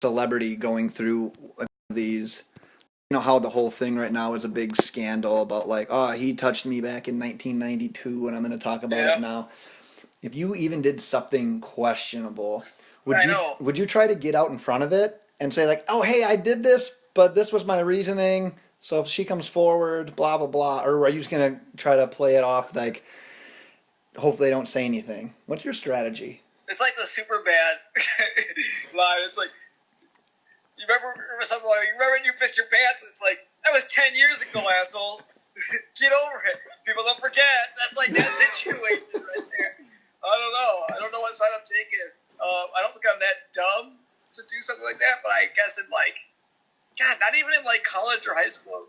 celebrity going through these. You know how the whole thing right now is a big scandal about like, oh, he touched me back in 1992, and I'm going to talk about it Yeah, now. If you even did something questionable, would I you know. would you try to get out in front of it and say like, oh, hey, I did this, but this was my reasoning. So if she comes forward, blah blah blah, or are you just gonna try to play it off like, hopefully they don't say anything? What's your strategy? It's like the super bad line. It's like remember something like you remember when you pissed your pants? It's like that was 10 years ago, asshole. Get over it. People don't forget. That's like that situation right there. I don't know. I don't know what side I'm taking. I don't think I'm that dumb to do something like that, but I guess in like, God, not even in like college or high school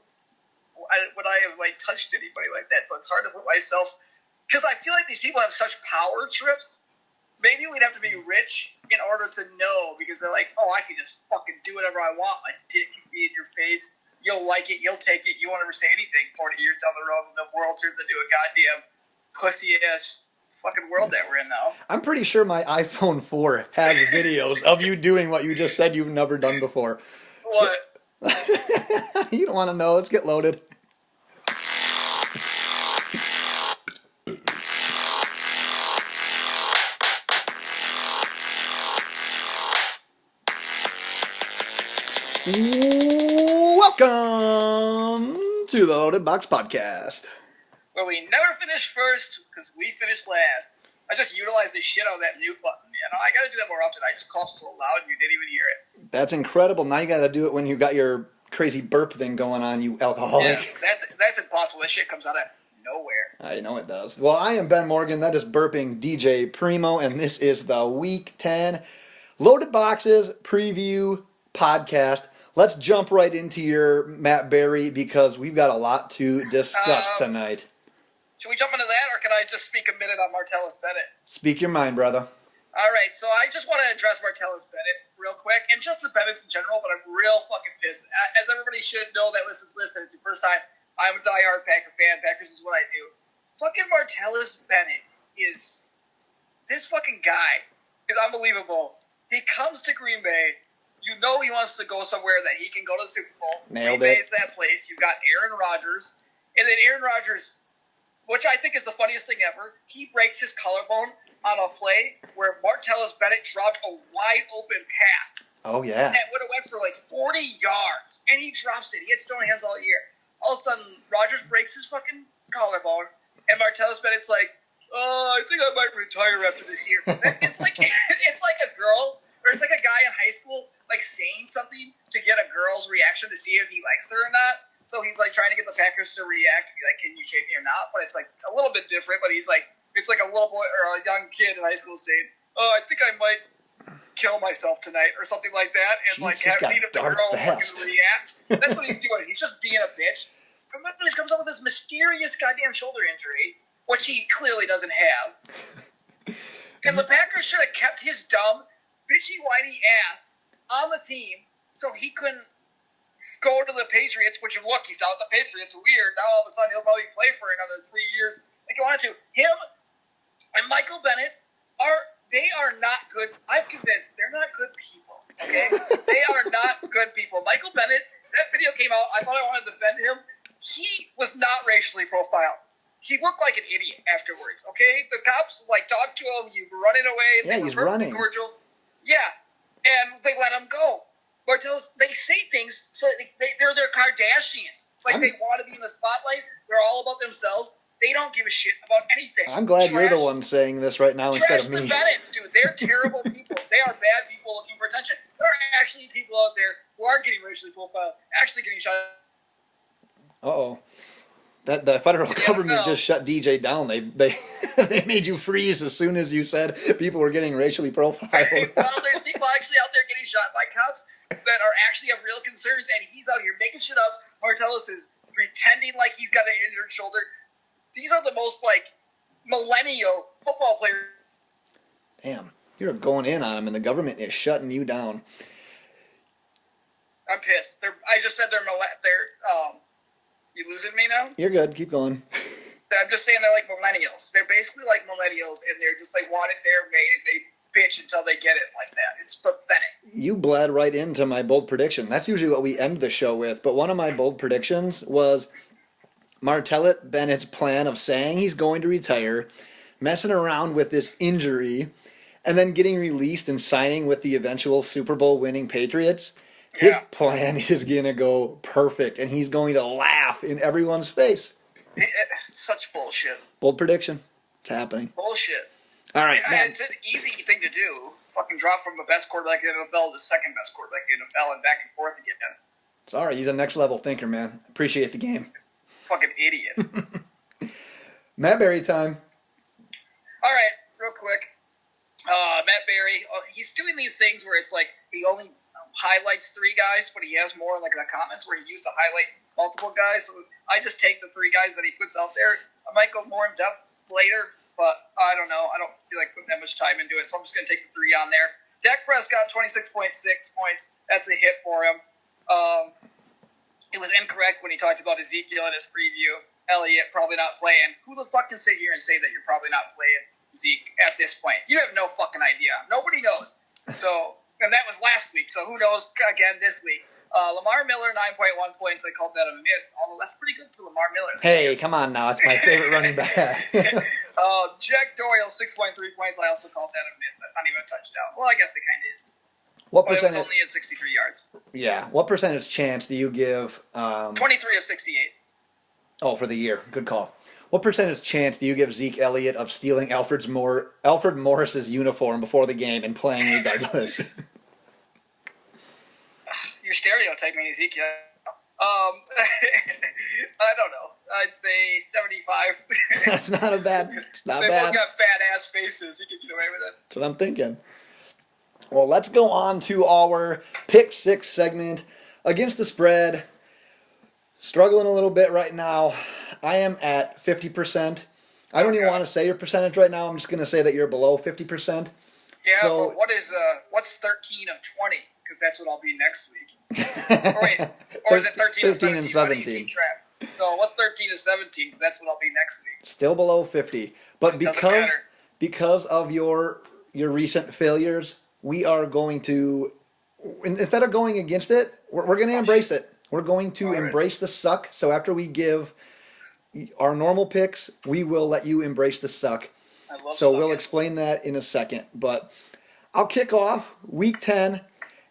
would I have like touched anybody like that. So it's hard to put myself because I feel like these people have such power trips. Maybe we'd have to be rich in order to know because they're like, oh, I can just fucking do whatever I want. My dick can be in your face. You'll like it. You'll take it. You won't ever say anything 40 years down the road when the world turns into a goddamn pussy-ass fucking world that we're in now. I'm pretty sure my iPhone 4 has videos of you doing what you just said you've never done before. So, What? you don't want to know. Let's get loaded. Welcome to the Loaded Box Podcast. Where we never finish first because we finish last. I just utilized the shit out of that mute button. You know, I gotta do that more often. I just coughed so loud and you didn't even hear it. That's incredible. Now you got to do it when you got your crazy burp thing going on, you alcoholic. Yeah, that's impossible. This shit comes out of nowhere. I know it does. Well, I am Ben Morgan. That is burping DJ Primo, and this is the Week 10 Loaded Boxes Preview Podcast. Let's jump right into your Matt Berry because we've got a lot to discuss tonight. Should we jump into that, or can I just speak a minute on Martellus Bennett? Speak your mind, brother. All right, so I just want to address Martellus Bennett real quick, and just the Bennetts in general, but I'm real fucking pissed. As everybody should know that listens, it's the first time, I'm a diehard Packer fan. Packers is what I do. Fucking Martellus Bennett is... This fucking guy is unbelievable. He comes to Green Bay. You know he wants to go somewhere that he can go to the Super Bowl. Nailed Green it. Bay is that place. You've got Aaron Rodgers, and then Aaron Rodgers, which I think is the funniest thing ever, he breaks his collarbone on a play where Martellus Bennett dropped a wide open pass. Oh, yeah. And would have went for like 40 yards. And he drops it. He had stone hands all year. All of a sudden, Rodgers breaks his fucking collarbone. And Martellus Bennett's like, oh, I think I might retire after this year. It's like a girl, or it's like a guy in high school, like saying something to get a girl's reaction to see if he likes her or not. So he's like trying to get the Packers to react, be like, can you shape me or not? But it's like a little bit different. But he's like, it's like a little boy or a young kid in high school saying, oh, I think I might kill myself tonight or something like that. And like, Jesus, have seen if the got girl dark fast. fucking react. That's what he's doing. He's just being a bitch. And then he comes up with this mysterious goddamn shoulder injury, which he clearly doesn't have. And the Packers should have kept his dumb, bitchy, whiny ass on the team so he couldn't go to the Patriots, which, look, he's now at the Patriots. Weird. Now all of a sudden he'll probably play for another 3 years like he wanted to. Him and Michael Bennett they are not good. I'm convinced they're not good people, okay? They are not good people. Michael Bennett, that video came out. I thought I wanted to defend him. He was not racially profiled. He looked like an idiot afterwards, okay? The cops, like, talked to him. You were running away. Yeah, They he's were perfectly running. cordial. Yeah, and they let him go. Martellus, they say things so that they're Kardashians. Like, they want to be in the spotlight. They're all about themselves. They don't give a shit about anything. I'm glad you're the one saying this right now instead Trash of the me. Bennett's, dude. They're terrible people. They are bad people looking for attention. There are actually people out there who are getting racially profiled, actually getting shot. Uh-oh. The federal government just shut DJ down. They they made you freeze as soon as you said people were getting racially profiled. Well, there's people actually out there getting shot by cops that are actually have real concerns, and he's out here making shit up. Martellus is pretending like he's got an injured shoulder. These are the most, like, millennial football players. Damn, you're going in on them, and the government is shutting you down. I'm pissed. I just said they're you losing me now? You're good. Keep going. I'm just saying they're like millennials. They're basically like millennials, and they're just like want it their way. And bitch until they get it like that. It's pathetic. You bled right into my bold prediction. That's usually what we end the show with. But one of my bold predictions was Martellus Bennett's plan of saying he's going to retire, messing around with this injury, and then getting released and signing with the eventual Super Bowl winning Patriots. His plan is going to go perfect, and he's going to laugh in everyone's face. It's such bullshit. Bold prediction. It's happening. Bullshit. All right, man. It's an easy thing to do. Fucking drop from the best quarterback in the NFL to the second best quarterback in the NFL and back and forth again. Sorry, he's a next level thinker, man. Appreciate the game. Fucking idiot. Matt Berry time. All right, real quick. Matt Berry, he's doing these things where it's like he only highlights 3 guys, but he has more in like the comments where he used to highlight multiple guys. So I just take the 3 guys that he puts out there. I might go more in depth later, but I don't know. I don't feel like putting that much time into it, so I'm just going to take the 3 on there. Dak Prescott, 26.6 points. That's a hit for him. It was incorrect when he talked about Ezekiel in his preview. Elliott probably not playing. Who the fuck can sit here and say that you're probably not playing Zeke at this point? You have no fucking idea. Nobody knows. So, and that was last week, so who knows again this week. Lamar Miller, 9.1 points. I called that a miss, although that's pretty good to Lamar Miller. Hey, come on now. It's my favorite running back. Jack Doyle, 6.3 points. I also called that a miss. That's not even a touchdown. Well, I guess it kind of is. What but percentage? It was only at 63 yards. Yeah. What percentage chance do you give? 23 of 68. Oh, for the year. Good call. What percentage chance do you give Zeke Elliott of stealing Alfred Morris's uniform before the game and playing regardless? You're stereotyping Ezekiel. I don't know. I'd say 75. That's not a bad. It's not they bad. both got fat ass faces. You can get away with it. That's what I'm thinking. Well, let's go on to our Pick 6 segment. Against the spread, struggling a little bit right now. I am at 50%. I don't even want to say your percentage right now. I'm just going to say that you're below 50%. Yeah, so, but what's 13 of 20? Because that's what I'll be next week. Or wait, or is it 13 of 17? and 17. So what's 13 of 17? Because that's what I'll be next week. Still below 50. But It because of your recent failures, we are going to, instead of going against it, we're going to embrace it. We're going to embrace the suck. So after we give our normal picks, we will let you embrace the suck. So we'll explain that in a second. But I'll kick off Week 10.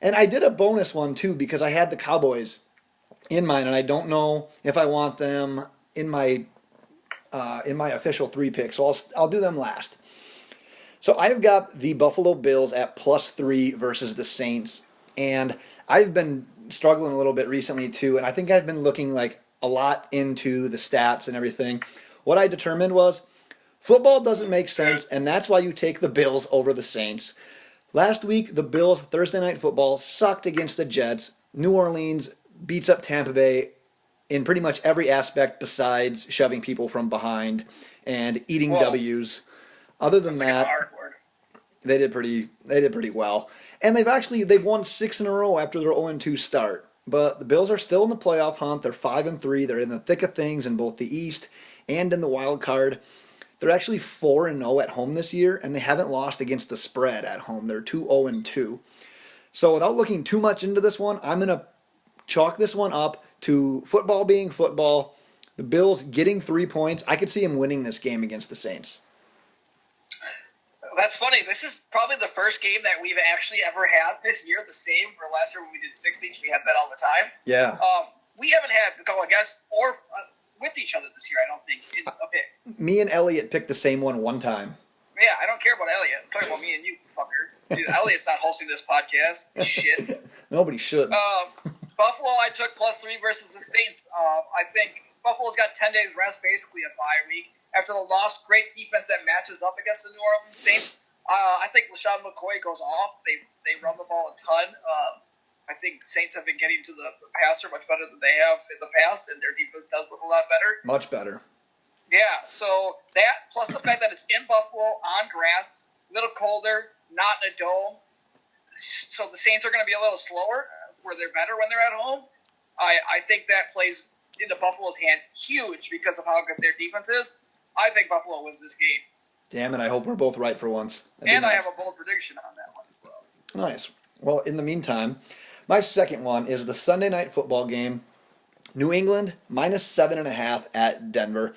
And I did a bonus one, too, because I had the Cowboys in mind. And I don't know if I want them in my official 3 picks. So I'll do them last. So I've got the Buffalo Bills at +3 versus the Saints. And I've been struggling a little bit recently, too. And I think I've been looking like a lot into the stats and everything. What I determined was football doesn't make sense, and that's why you take the Bills over the Saints. Last week, the Bills' Thursday Night Football sucked against the Jets. New Orleans beats up Tampa Bay in pretty much every aspect besides shoving people from behind and eating W's. Other than that, they did pretty well. And they've won 6 in a row after their 0-2 start. But the Bills are still in the playoff hunt. They're 5-3. They're in the thick of things in both the East and in the wild card. They're actually 4-0 at home this year, and they haven't lost against the spread at home. They're 2-0-2. So without looking too much into this one, I'm going to chalk this one up to football being football. The Bills getting 3 points. I could see them winning this game against the Saints. That's funny. This is probably the first game that we've actually ever had this year the same. For last year when we did 6 each, we had that all the time. Yeah. We haven't had to go against or with each other this year, I don't think, in a pick. Me and Elliot picked the same one time. Yeah, I don't care about Elliot. I'm talking about me and you, fucker. Dude, Elliot's not hosting this podcast. Shit. Nobody should. Buffalo, I took +3 versus the Saints. I think Buffalo's got 10 days rest, basically a bye week. After the loss, great defense that matches up against the New Orleans Saints. I think LaShawn McCoy goes off. They run the ball a ton. I think Saints have been getting to the passer much better than they have in the past, and their defense does look a lot better. Much better. Yeah, so that, plus the fact that it's in Buffalo, on grass, a little colder, not in a dome. So the Saints are going to be a little slower, where they're better when they're at home. I think that plays into Buffalo's hand huge because of how good their defense is. I think Buffalo wins this game. Damn it, I hope we're both right for once. And I have a bold prediction on that one as well. Nice. Well, in the meantime, my second one is the Sunday night football game. New England -7.5 at Denver.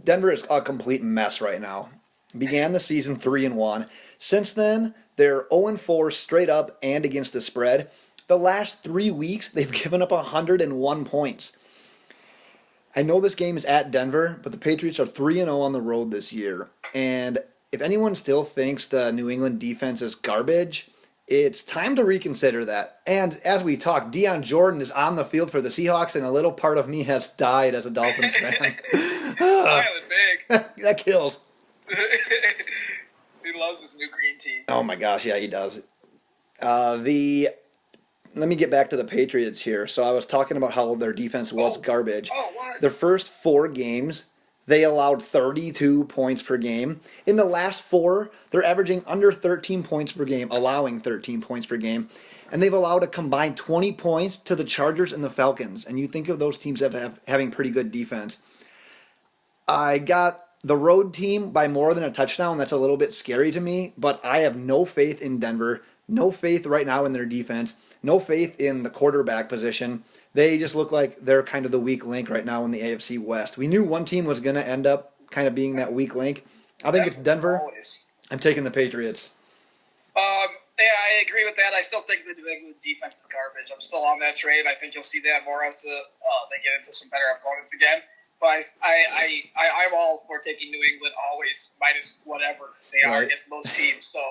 Denver is a complete mess right now. Began the season 3-1. Since then, they're 0-4 straight up and against the spread. The last 3 weeks, they've given up 101 points. I know this game is at Denver, but the Patriots are 3-0 on the road this year. And if anyone still thinks the New England defense is garbage, it's time to reconsider that. And as we talk, Deion Jordan is on the field for the Seahawks, and a little part of me has died as a Dolphins fan. Smiling big. That kills. He loves his new green team. Oh my gosh, yeah, he does. Let me get back to the Patriots here. So I was talking about how their defense was garbage. Oh, what? Their first 4 games, they allowed 32 points per game. In the last 4, they're averaging under 13 points per game, allowing 13 points per game. And they've allowed a combined 20 points to the Chargers and the Falcons. And you think of those teams having pretty good defense. I got the road team by more than a touchdown. That's a little bit scary to me. But I have no faith in Denver. No faith right now in their defense. No faith in the quarterback position. They just look like they're kind of the weak link right now in the AFC West. We knew one team was going to end up kind of being that weak link. I think it's Denver. Always. I'm taking the Patriots. Yeah, I agree with that. I still think the New England defense is garbage. I'm still on that train. I think you'll see that more as they get into some better opponents again. But I'm all for taking New England always minus whatever they are against most teams. So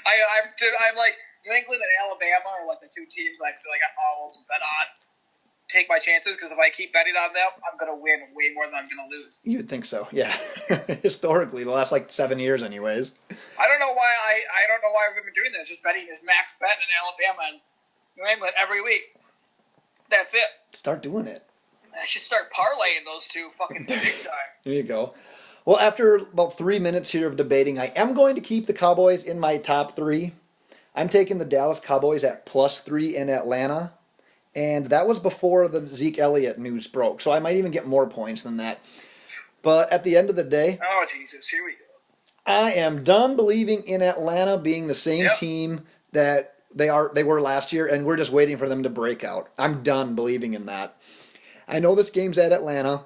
I'm like New England and Alabama are like the 2 teams I feel like I always bet on. Take my chances because if I keep betting on them, I'm going to win way more than I'm going to lose. You would think so, yeah. Historically, the last 7 years, anyways. I don't know why I don't know why we've been doing this. Just betting this max bet in Alabama and New England every week. That's it. Start doing it. I should start parlaying those 2 fucking big time. There you go. Well, after about 3 minutes here of debating, I am going to keep the Cowboys in my top 3. I'm taking the Dallas Cowboys at +3 in Atlanta. And that was before the Zeke Elliott news broke. So I might even get more points than that. But at the end of the day... Oh, Jesus. Here we go. I am done believing in Atlanta being the same team that they were last year. And we're just waiting for them to break out. I'm done believing in that. I know this game's at Atlanta.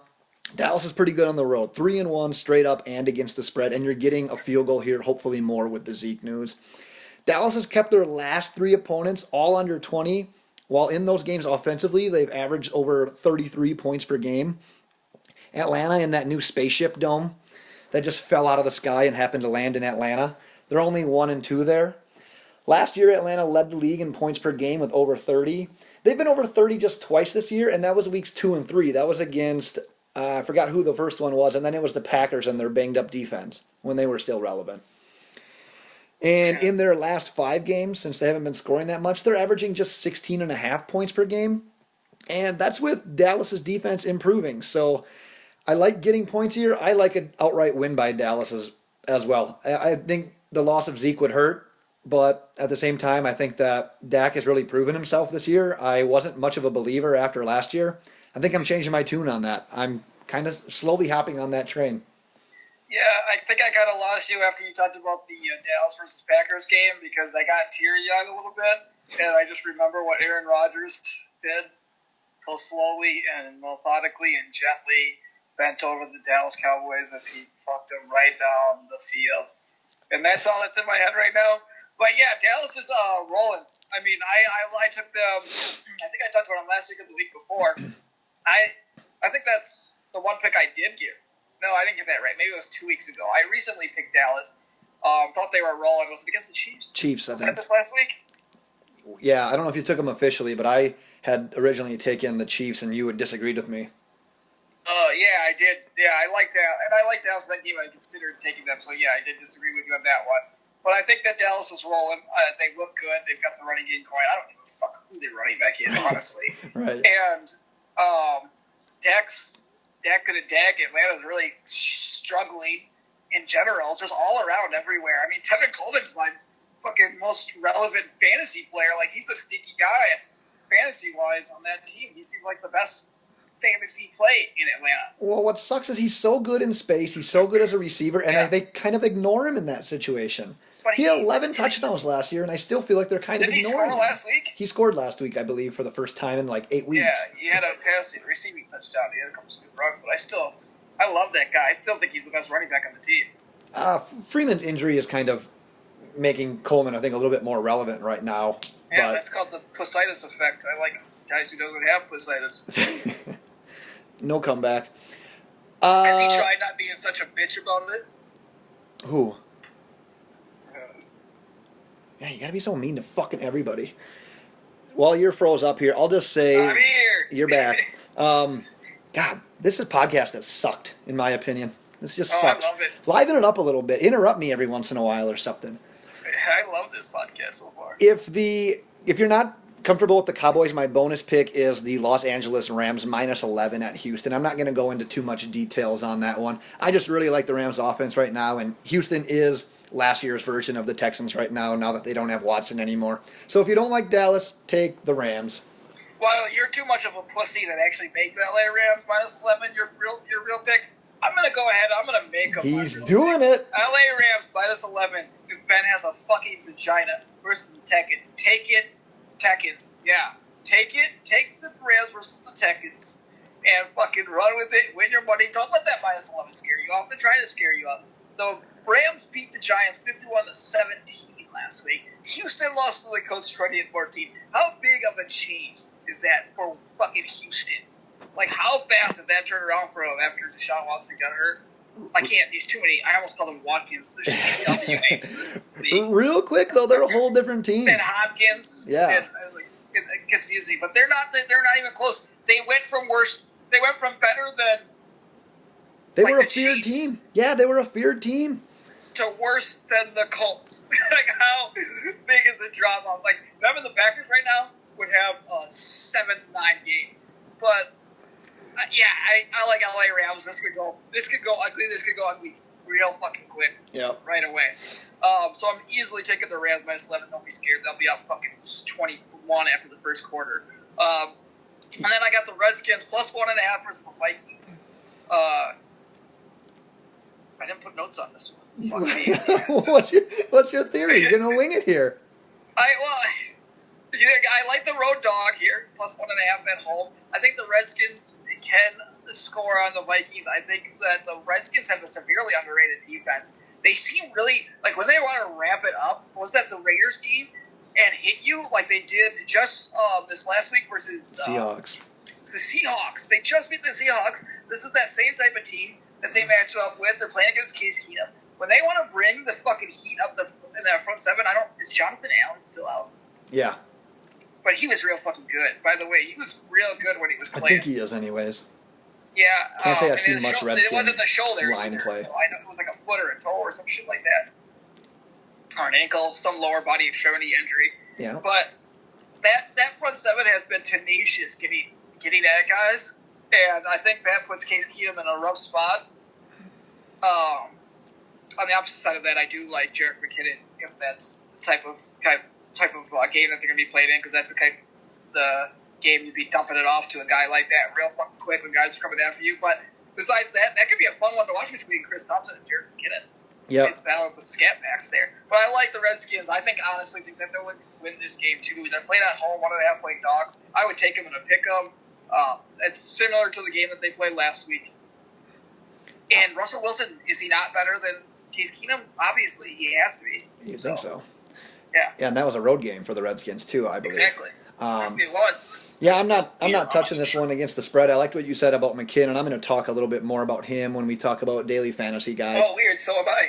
Dallas is pretty good on the road. 3-1 straight up and against the spread. And you're getting a field goal here, hopefully more with the Zeke news. Dallas has kept their last 3 opponents all under 20. While in those games offensively, they've averaged over 33 points per game. Atlanta in that new spaceship dome that just fell out of the sky and happened to land in Atlanta. They're only 1-2 there. Last year, Atlanta led the league in points per game with over 30. They've been over 30 just twice this year, and that was weeks 2 and 3. That was against, I forgot who the first one was, and then it was the Packers and their banged-up defense when they were still relevant. And in their last 5 games, since they haven't been scoring that much, they're averaging just 16.5 points per game. And that's with Dallas's defense improving. So I like getting points here. I like an outright win by Dallas as well. I think the loss of Zeke would hurt, but at the same time, I think that Dak has really proven himself this year. I wasn't much of a believer after last year. I think I'm changing my tune on that. I'm kind of slowly hopping on that train. Yeah, I think I kind of lost you after you talked about the Dallas versus Packers game because I got teary-eyed a little bit, and I just remember what Aaron Rodgers did. So slowly and methodically and gently bent over the Dallas Cowboys as he fucked them right down the field. And that's all that's in my head right now. But yeah, Dallas is rolling. I mean, I took them. I think I talked about them last week or the week before. I think that's the one pick I did give. No, I didn't get that right. Maybe it was 2 weeks ago. I recently picked Dallas. Thought they were rolling. Was it against the Chiefs? Chiefs, I think. Was that this last week? Yeah, I don't know if you took them officially, but I had originally taken the Chiefs, and you had disagreed with me. Yeah, I did. Yeah, I like that. And I like Dallas in that game. I considered taking them. So, yeah, I did disagree with you on that one. But I think that Dallas is rolling. They look good. They've got the running game going. I don't give a fuck who they're running back in, honestly. Right. And Atlanta's really struggling in general, just all around everywhere. I mean, Tevin Coleman's my fucking most relevant fantasy player. Like, he's a sneaky guy fantasy-wise on that team. He seemed like the best fantasy play in Atlanta. Well, what sucks is he's so good in space. He's so good as a receiver, and Yeah. they kind of ignore him in that situation. But He had 11 touchdowns last year, and I still feel like they're kind of Didn't he ignoring score him. last week? He scored last week, I believe, for the first time in like 8 weeks. Yeah, he had a passing, receiving touchdown. He had a couple of runs, but I love that guy. I still think he's the best running back on the team. Freeman's injury is kind of making Coleman, I think, a little bit more relevant right now. Yeah, but that's called the Cositis effect. I like guys who don't have Cositis. no comeback. Has he tried not being such a bitch about it? Who? Yeah, you gotta be so mean to fucking everybody. While you're froze up here, I'll just say I'm here. you're back. God, this is a podcast that sucked, in my opinion. This just Oh, sucks. I love it. Liven it up a little bit. Interrupt me every once in a while or something. I love this podcast so far. If you're not comfortable with the Cowboys, my bonus pick is the Los Angeles Rams -11 at Houston. I'm not going to go into too much details on that one. I just really like the Rams offense right now, and Houston is last year's version of the Texans right now that they don't have Watson anymore. So if you don't like Dallas, take the Rams. Well, you're too much of a pussy to actually make the LA Rams -11 your real pick. I'm going to go ahead. I'm going to make them. He's doing it. LA Rams -11 because Ben has a fucking vagina versus the Tekkens. Take it, Tekkens. Yeah. Take it. Take the Rams versus the Tekkens and fucking run with it. Win your money. Don't let that -11 scare you off. They're trying to scare you up. The Rams beat the Giants 51-17 last week. Houston lost to the Colts 20-14. How big of a change is that for fucking Houston? Like, how fast did that turn around for him after Deshaun Watson got hurt? I can't. There's too many. I almost called him Watkins. There should be W names in this league. Real quick, though, they're a whole different team. And Hopkins. Yeah. And, it confused me. But they're not even close. They went from worse. They went from better than They like were a the feared Chiefs. team. Yeah, they were a feared team. to worse than the Colts. Like, how big is the drop off? Like, them and the Packers right now would have a 7-9 game. But, yeah, I like LA Rams. This could go ugly. This could go ugly real fucking quick. Yep. Right away. So I'm easily taking the Rams -11. Don't be scared. They'll be up fucking 21 after the first quarter. And then I got the Redskins +1.5 versus the Vikings. I didn't put notes on this one. Fuck me. Yes. What's your theory? You're gonna wing it here. I like the road dog here, +1.5 at home. I think the Redskins can score on the Vikings. I think that the Redskins have a severely underrated defense. They seem really, like, when they want to ramp it up, was that the Raiders game, and hit you like they did just this last week versus Seahawks. the Seahawks. They just beat the Seahawks. This is that same type of team that they match up with. They're playing against Case Keenum. When they want to bring the fucking heat up in that front seven, is Jonathan Allen still out? Yeah, But he was real fucking good. By the way, he was real good when he was I playing. think he is, anyways. Yeah. Can't say I've and seen his much shoulder- Redskins It wasn't the shoulder line either, play. So I know it was like a foot or a toe or some shit like that. Or an ankle, some lower body extremity injury. Yeah. But that front seven has been tenacious getting at guys. And I think that puts Case Keenum in a rough spot. On the opposite side of that, I do like Jerick McKinnon if that's the type of game that they're going to be played in, because that's the game you'd be dumping it off to a guy like that real fucking quick when guys are coming after you. But besides that could be a fun one to watch between Chris Thompson and Jerick McKinnon. Yep. The battle of the scat backs there. But I like the Redskins. I honestly think that they would win this game too. They're playing at home, 1.5 point dogs. I would take them and pick them. It's similar to the game that they played last week. And Russell Wilson, is he not better than Case Keenum? Obviously, he has to be. You think so? Yeah. Yeah, and that was a road game for the Redskins too, I believe. Exactly. It was. Yeah, I'm not touching this one against the spread. I liked what you said about McKinnon. I'm going to talk a little bit more about him when we talk about daily fantasy guys. Oh, weird. So am I.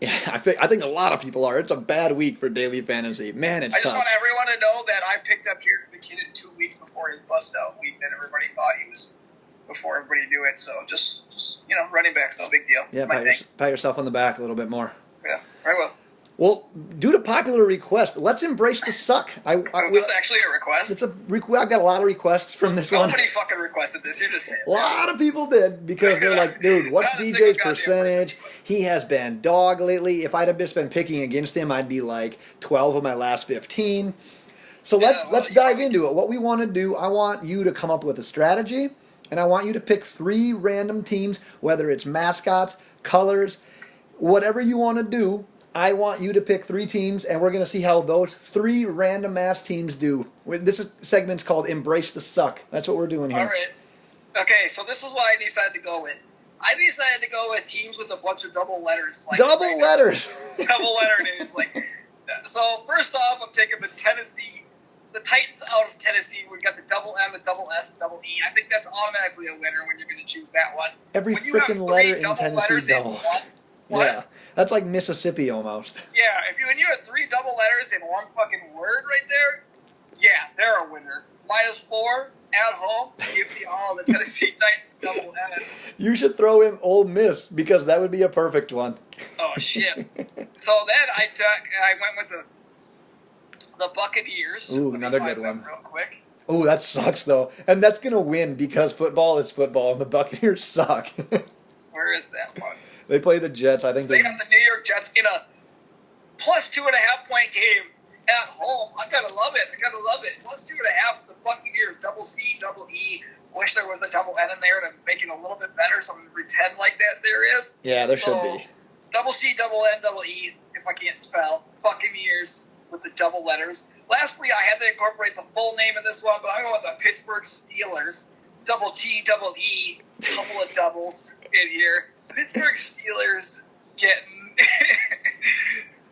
Yeah, I think a lot of people are. It's a bad week for daily fantasy. Man, it's I just tough. want everyone to know that I picked up Jerick McKinnon 2 weeks before his bust-out week that everybody thought he was before everybody knew it. So just running back's no big deal. Yeah, It's my thing. pat yourself on the back a little bit more. Yeah, very well. Well, due to popular request, let's embrace the suck. Is this actually a request? I've got a lot of requests from this one. Nobody fucking requested this. You're just saying. A lot of people did because they're like, dude, what's Not a single DJ's goddamn percentage? person. He has been dog lately. If I'd have just been picking against him, I'd be like 12 of my last 15. So let's well, dive into it. What we want to do, I want you to come up with a strategy, and I want you to pick 3 random teams, whether it's mascots, colors, whatever you want to do. I want you to pick 3 teams, and we're going to see how those 3 random-ass teams do. Segment's called Embrace the Suck. That's what we're doing here. All right. Okay, so this is what I decided to go with. I decided to go with teams with a bunch of double letters. Double letters! Double letter names. So, first off, I'm taking the Tennessee. The Titans out of Tennessee. We've got the double M, the double S, double E. I think that's automatically a winner when you're going to choose that one. Every when you have freaking 3 letter in double Tennessee letters in doubles. one, Yeah, that's like Mississippi almost. Yeah, when you have 3 double letters in one fucking word right there, yeah, they're a winner. -4 at home. Give me all the Tennessee Titans double M. You should throw in Ole Miss because that would be a perfect one. Oh shit! So then I went with the Buccaneers. Ooh, Let me another find good them one. real quick. Oh, that sucks though, and that's gonna win because football is football, and the Buccaneers suck. Where is that one? They play the Jets. I think So they got the New York Jets in a +2.5 point game at home. I gotta love it. +2.5. The Buccaneers, double C, double E. Wish there was a double N in there to make it a little bit better, so we pretend like that there is. Yeah, there should be. Double C, double N, double E, if I can't spell. Buccaneers with the double letters. Lastly, I had to incorporate the full name in this one, but I'm going with the Pittsburgh Steelers. Double T, double E, couple of doubles in here. Pittsburgh Steelers getting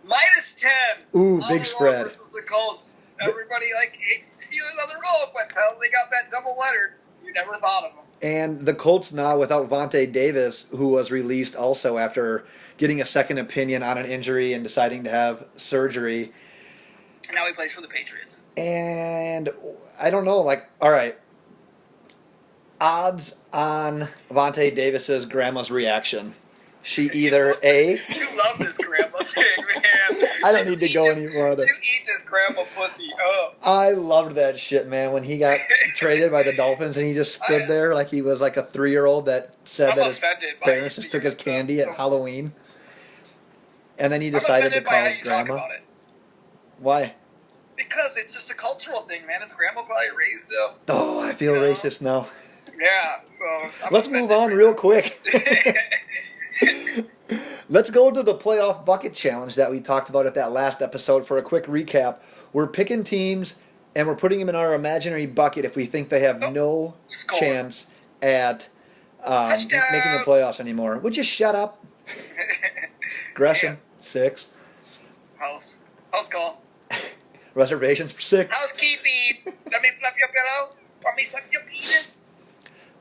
-10. Ooh, on big the spread. road versus the Colts. Everybody hates the Steelers on the road, but until they got that double letter, you never thought of them. And the Colts now without Vontae Davis, who was released also after getting a second opinion on an injury and deciding to have surgery. And now he plays for the Patriots. And I don't know, all right. Odds on Vontae Davis's grandma's reaction. She either A. You love this grandma thing, man. I don't need to go any further. You eat this grandma pussy up. I loved that shit, man, when he got traded by the Dolphins and he just stood there like he was like a 3-year-old that said I'm that his offended by parents you just took his being candy so- at Halloween. And then he I'm decided to offended by call how his you talk grandma. about it. Why? Because it's just a cultural thing, man. His grandma probably raised him. Oh, I feel You know? racist now. Yeah, so... I'm Let's move offended on for real that. quick. Let's go to the playoff bucket challenge that we talked about at that last episode for a quick recap. We're picking teams and we're putting them in our imaginary bucket if we think they have no Score. chance at Touchdown. making the playoffs anymore. Would you shut up? Gresham, 6. House call. Reservations for 6. Housekeeping. Let me fluff your pillow. Let me suck your penis.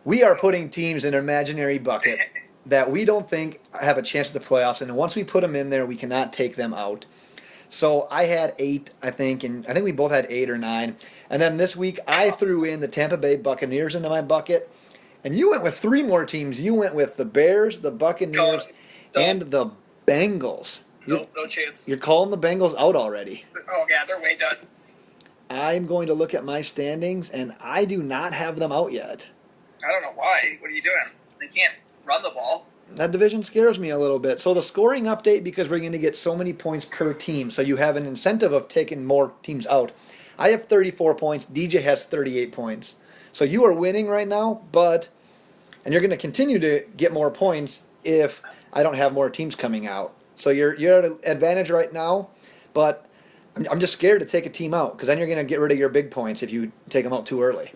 We are putting teams in an imaginary bucket that we don't think have a chance at the playoffs, and once we put them in there, we cannot take them out. So I had 8, I think, and I think we both had 8 or 9. And then this week, I threw in the Tampa Bay Buccaneers into my bucket, and you went with 3 more teams. You went with the Bears, the Buccaneers, and the Bengals. No chance. You're calling the Bengals out already. Oh, yeah, they're way done. I'm going to look at my standings, and I do not have them out yet. I don't know why. What are you doing? They can't run the ball. That division scares me a little bit. So the scoring update, because we're going to get so many points per team, so you have an incentive of taking more teams out. I have 34 points. DJ has 38 points. So you are winning right now, and you're going to continue to get more points if I don't have more teams coming out. So you're at an advantage right now, but I'm just scared to take a team out because then you're going to get rid of your big points if you take them out too early.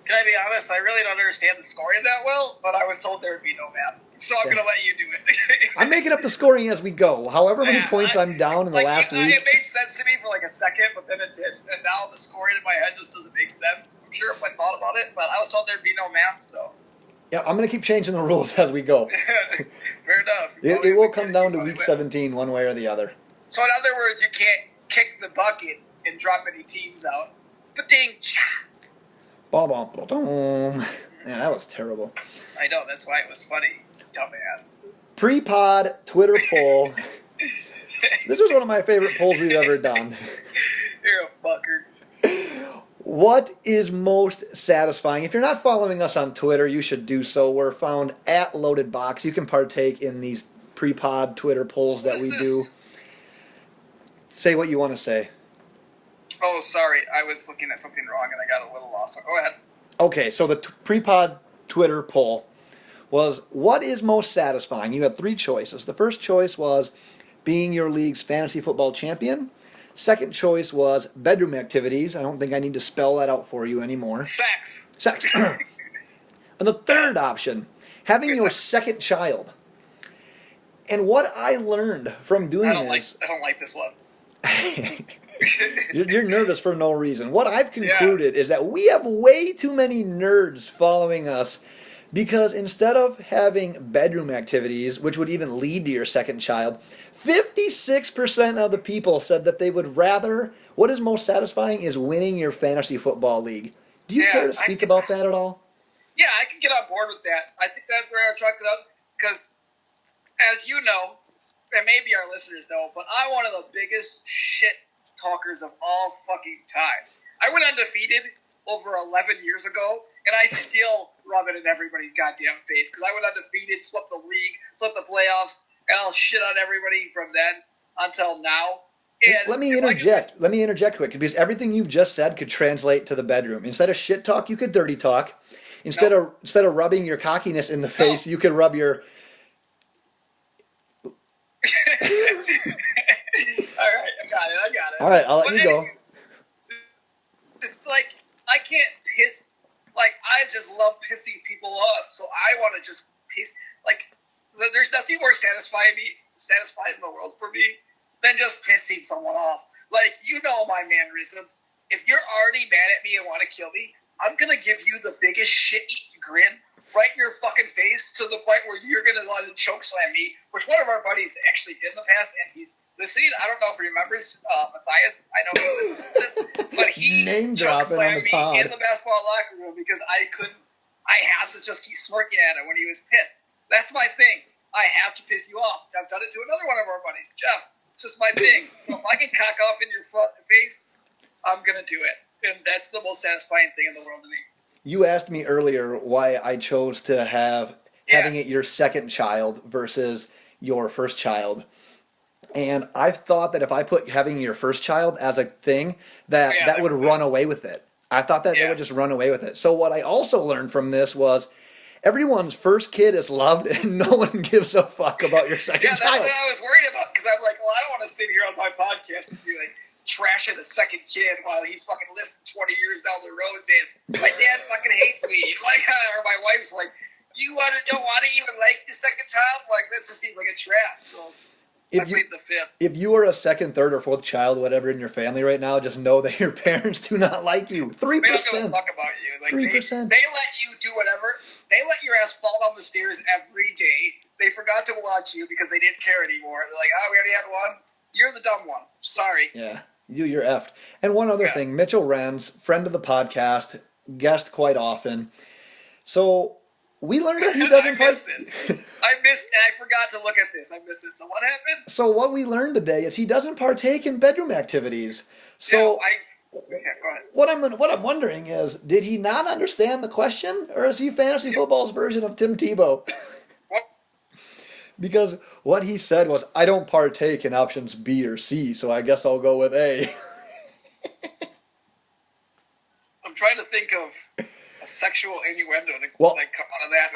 Can I be honest? I really don't understand the scoring that well, but I was told there would be no math. So I'm going to let you do it. I'm making up the scoring as we go. However many Yeah, points I'm down in the last week. It made sense to me for like a second, but then it did. And now the scoring in my head just doesn't make sense. I'm sure if I thought about it, but I was told there'd be no math, so. Yeah, I'm going to keep changing the rules as we go. Fair enough. It will come down to week 17 one way or the other. So in other words, you can't kick the bucket and drop any teams out. Ba-ding, cha. Ba-bum-ba-dum. Yeah, that was terrible. I know, that's why it was funny. Dumbass. Pre-pod Twitter poll. This was one of my favorite polls we've ever done. You're a fucker. What is most satisfying? If you're not following us on Twitter, you should do so. We're found at Loaded Box. You can partake in these pre-pod Twitter polls that we do. Say what you want to say. Oh, sorry. I was looking at something wrong and I got a little lost. So go ahead. Okay, so the pre-pod Twitter poll was, what is most satisfying? You had three choices. The first choice was being your league's fantasy football champion. Second choice was bedroom activities. I don't think I need to spell that out for you anymore. Sex. And the third option, having your second child. And what I learned from doing I don't like this one. You're nervous for no reason. What I've concluded is that we have way too many nerds following us, because instead of having bedroom activities, which would even lead to your second child, 56% of the people said that they would rather, what is most satisfying is winning your fantasy football league. Do you care to speak about that at all? Yeah, I can get on board with that. I think that's where I chalk it up, because as you know, and maybe our listeners know, but I'm one of the biggest shit talkers of all fucking time. I went undefeated over 11 years ago, and I still rub it in everybody's goddamn face, because I went undefeated, swept the league, swept the playoffs, and I'll shit on everybody from then until now. And Let me interject quick, because everything you've just said could translate to the bedroom. Instead of shit talk, you could dirty talk. Instead of rubbing your cockiness in the face, you could rub your... All right, I got it. All right, I'll let you go. It's like, I can't piss. Like, I just love pissing people off, so I want to just piss. Like, there's nothing more satisfying in the world for me than just pissing someone off. Like, you know my mannerisms. If you're already mad at me and want to kill me, I'm going to give you the biggest shit-eating grin right in your fucking face, to the point where you're going to want to chokeslam me, which one of our buddies actually did in the past, and he's listening. I don't know if he remembers Matthias. I know he listens to this, but he chokeslammed me in the basketball locker room because I had to just keep smirking at him when he was pissed. That's my thing. I have to piss you off. I've done it to another one of our buddies, Jeff. It's just my thing. So if I can cock off in your face, I'm going to do it. And that's the most satisfying thing in the world to me. You asked me earlier why I chose to having it your second child versus your first child. And I thought that if I put having your first child as a thing, that would run away with it. I thought that they would just run away with it. So what I also learned from this was everyone's first kid is loved and no one gives a fuck about your second child. That's what I was worried about, because I'm like, well, I don't want to sit here on my podcast and be like, trashing the second kid while he's fucking listening 20 years down the road saying, my dad fucking hates me. Like, or my wife's like, don't want to even like the second child? Like, that just seems like a trap. So I plead the fifth. If you are a second, third, or fourth child, whatever, in your family right now, just know that your parents do not like you. 3%. They don't give a fuck about you. Like, 3%. They let you do whatever. They let your ass fall down the stairs every day. They forgot to watch you because they didn't care anymore. They're like, we already had one. You're the dumb one. Sorry. Yeah. You're effed. And one other thing, Mitchell Renz, friend of the podcast, guest quite often. So we learned that he doesn't I missed this. And I forgot to look at this. I missed it. So what happened? So what we learned today is he doesn't partake in bedroom activities. So go ahead. What I'm wondering is, did he not understand the question, or is he fantasy football's version of Tim Tebow? What? Because what he said was, I don't partake in options B or C, so I guess I'll go with A. I'm trying to think of a sexual innuendo to come out of that.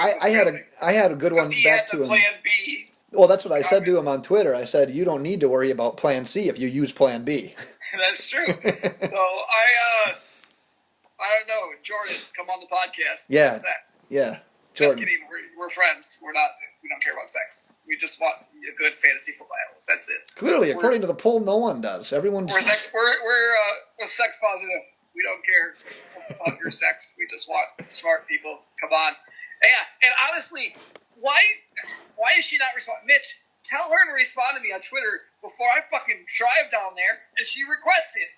I had a good one back to him. Plan B. Well, that's what I said to him on Twitter. I said, you don't need to worry about Plan C if you use Plan B. That's true. So I don't know, Jordan, come on the podcast. Yeah. Yeah. Just kidding. We're friends. We don't care about sex. We just want a good fantasy football analyst. That's it. Clearly, according to the poll, no one does. Everyone. We're sex positive. We don't care about your sex. We just want smart people. Come on. Yeah. And honestly, why is she not responding? Mitch, tell her to respond to me on Twitter before I fucking drive down there and she regrets it.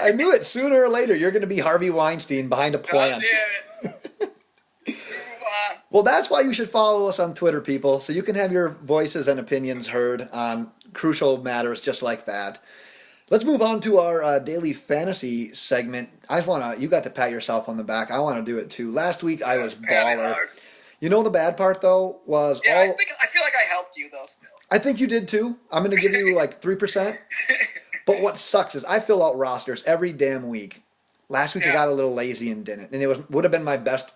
I knew it. Sooner or later, you're going to be Harvey Weinstein behind a plant. Well, that's why you should follow us on Twitter, people, so you can have your voices and opinions heard on crucial matters just like that. Let's move on to our daily fantasy segment. You got to pat yourself on the back. I want to do it too. Last week I was baller. You know the bad part though was I feel like I helped you though still. I think you did too. I'm going to give you like 3%. But what sucks is I fill out rosters every damn week. Last week I got a little lazy and didn't, and would have been my best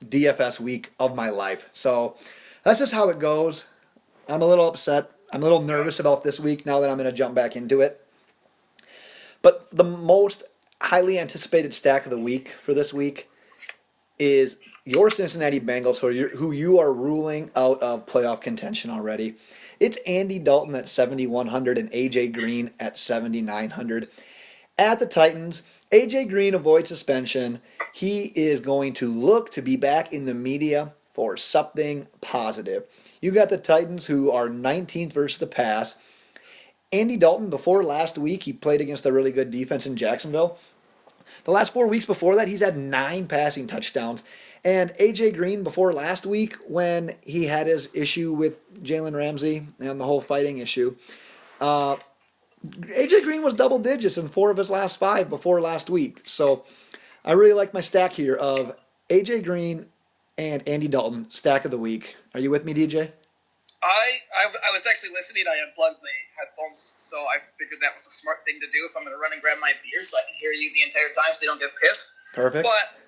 DFS week of my life. So that's just how it goes. I'm a little upset. I'm a little nervous about this week now that I'm going to jump back into it. But the most highly anticipated stack of the week for this week is your Cincinnati Bengals, who you are ruling out of playoff contention already. It's Andy Dalton at 7,100 and A.J. Green at 7,900. At the Titans, A.J. Green avoids suspension. He is going to look to be back in the media for something positive. You got the Titans, who are 19th versus the pass. Andy Dalton, before last week, he played against a really good defense in Jacksonville. The last 4 weeks before that, he's had 9 passing touchdowns. And A.J. Green, before last week, when he had his issue with Jalen Ramsey and the whole fighting issue, A.J. Green was double digits in 4 of his last 5 before last week. So I really like my stack here of A.J. Green and Andy Dalton, stack of the week. Are you with me, DJ? I was actually listening. I unplugged my headphones, so I figured that was a smart thing to do if I'm going to run and grab my beer so I can hear you the entire time so you don't get pissed. Perfect. But,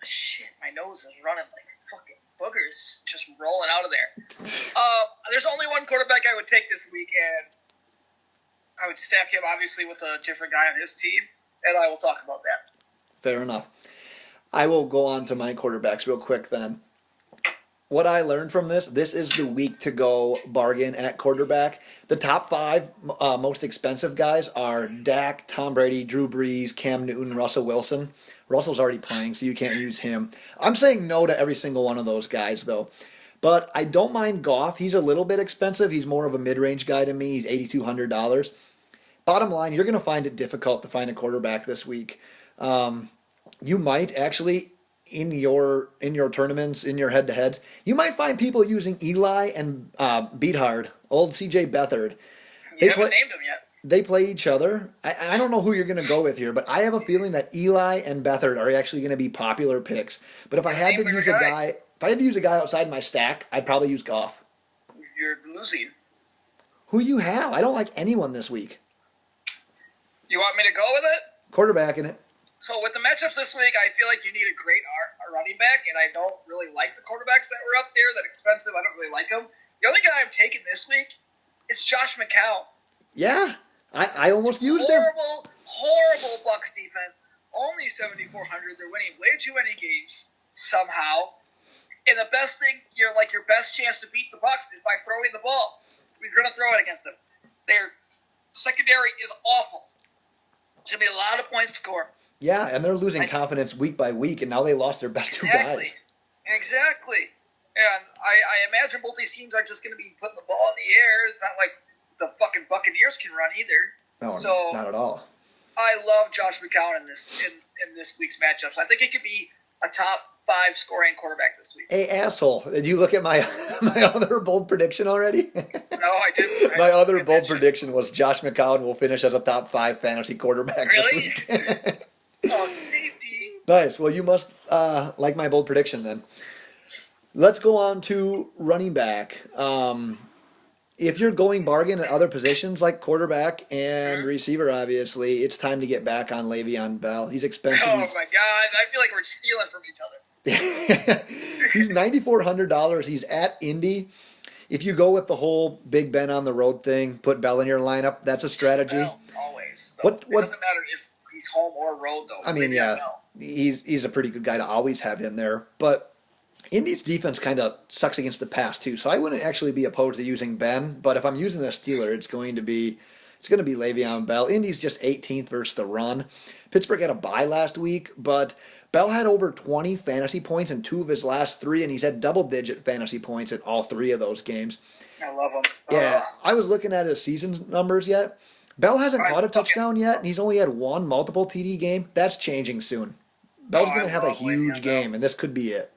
shit, my nose is running like fucking boogers just rolling out of there. There's only one quarterback I would take this week, and I would stack him, obviously, with a different guy on his team, and I will talk about that. Fair enough. I will go on to my quarterbacks real quick then. What I learned from this is the week to go bargain at quarterback. The top 5 most expensive guys are Dak, Tom Brady, Drew Brees, Cam Newton, Russell Wilson. Russell's already playing, so you can't use him. I'm saying no to every single one of those guys, though. But I don't mind Goff. He's a little bit expensive. He's more of a mid-range guy to me. He's $8,200. Bottom line, you're going to find it difficult to find a quarterback this week. You might actually, in your tournaments, in your head-to-heads, you might find people using Eli and Beathard, old C.J. Beathard. You haven't named him yet. They play each other. I don't know who you're going to go with here, but I have a feeling that Eli and Beathard are actually going to be popular picks. But if I had to use a guy outside my stack, I'd probably use Goff. You're losing. Who you have? I don't like anyone this week. You want me to go with it? Quarterback in it. So with the matchups this week, I feel like you need a great running back, and I don't really like the quarterbacks that were up there. That expensive, I don't really like them. The only guy I'm taking this week is Josh McCown. Yeah, I almost used him. Horrible Bucs defense. Only 7,400. They're winning way too many games somehow. And the best thing, your best chance to beat the Bucs is by throwing the ball. We're going to throw it against them. Their secondary is awful. It's going to be a lot of points scored. Yeah, and they're losing confidence week by week, and now they lost their best 2 guys. Exactly. And I imagine both these teams are just going to be putting the ball in the air. It's not like the fucking Buccaneers can run either. No, so not at all. I love Josh McCown in this week's matchups. I think he could be a top 5 scoring quarterback this week. Hey, asshole. Did you look at my other bold prediction already? No, I didn't. My other bold prediction was Josh McCown will finish as a top 5 fantasy quarterback this week. Oh, safety. Nice. Well, you must like my bold prediction then. Let's go on to running back. If you're going bargain at other positions like quarterback and receiver, obviously, it's time to get back on Le'Veon Bell. He's expensive. Oh, my God. I feel like we're stealing from each other. He's $9,400. He's at Indy. If you go with the whole Big Ben on the road thing, put Bell in your lineup, that's a strategy. Bell, always. It doesn't matter if he's home or road, though. I mean, yeah, he's a pretty good guy to always have in there. But Indy's defense kind of sucks against the pass, too. So I wouldn't actually be opposed to using Ben. But if I'm using a Steeler, it's going to be Le'Veon Bell. Indy's just 18th versus the run. Pittsburgh had a bye last week, but Bell had over 20 fantasy points in 2 of his last 3, and he's had double-digit fantasy points in all 3 of those games. I love him. Yeah, I was looking at his season numbers yet. Bell hasn't caught a touchdown yet, and he's only had 1 multiple TD game. That's changing soon. Bell's going to have a huge game, and this could be it.